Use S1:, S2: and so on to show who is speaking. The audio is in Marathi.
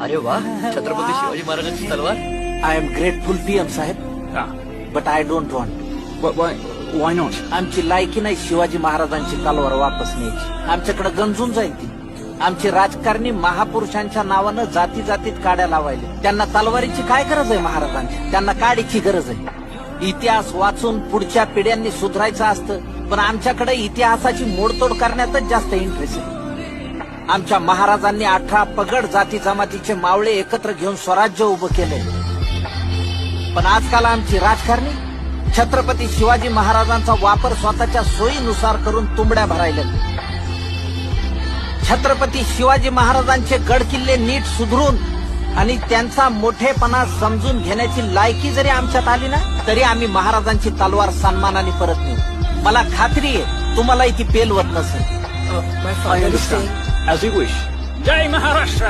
S1: अरे वा, छत्रपती शिवाजी महाराजांची तलवार.
S2: I am grateful PM saheb, but I don't want.
S3: Why not?
S2: आमची लायकी नाही शिवाजी महाराजांची तलवार वापस न्यायची. आमच्याकडे गंजून जाईल ती. आमची राजकारणी महापुरुषांच्या नावानं जाती जातीत काड्या लावायले. त्यांना तलवारीची काय गरज आहे महाराजांची? त्यांना काडीची गरज आहे. इतिहास वाचून पुढच्या पिढ्यांनी सुधारायचं असतं, पण आमच्याकडे इतिहासाची मोडतोड करण्यातच जास्त इंटरेस्ट आहे. आमच्या महाराजांनी 18 पगड जाती जमातीचे मावळे एकत्र घेऊन स्वराज्य उभं केलंय. पण आजकाल आमची राजकारणी छत्रपती शिवाजी महाराजांचा वापर स्वतःच्या सोयीनुसार करून तुंबड्या भरायला. छत्रपती शिवाजी महाराजांचे गड किल्ले नीट सुधरून आणि त्यांचा मोठेपणा समजून घेण्याची लायकी जरी आमच्यात आली ना, तरी आम्ही महाराजांची तलवार सन्मानाने परत नेऊ. मला खात्री आहे तुम्हालाही ती पेलवत नसेल.
S3: I understand. As you wish. Jai Maharashtra.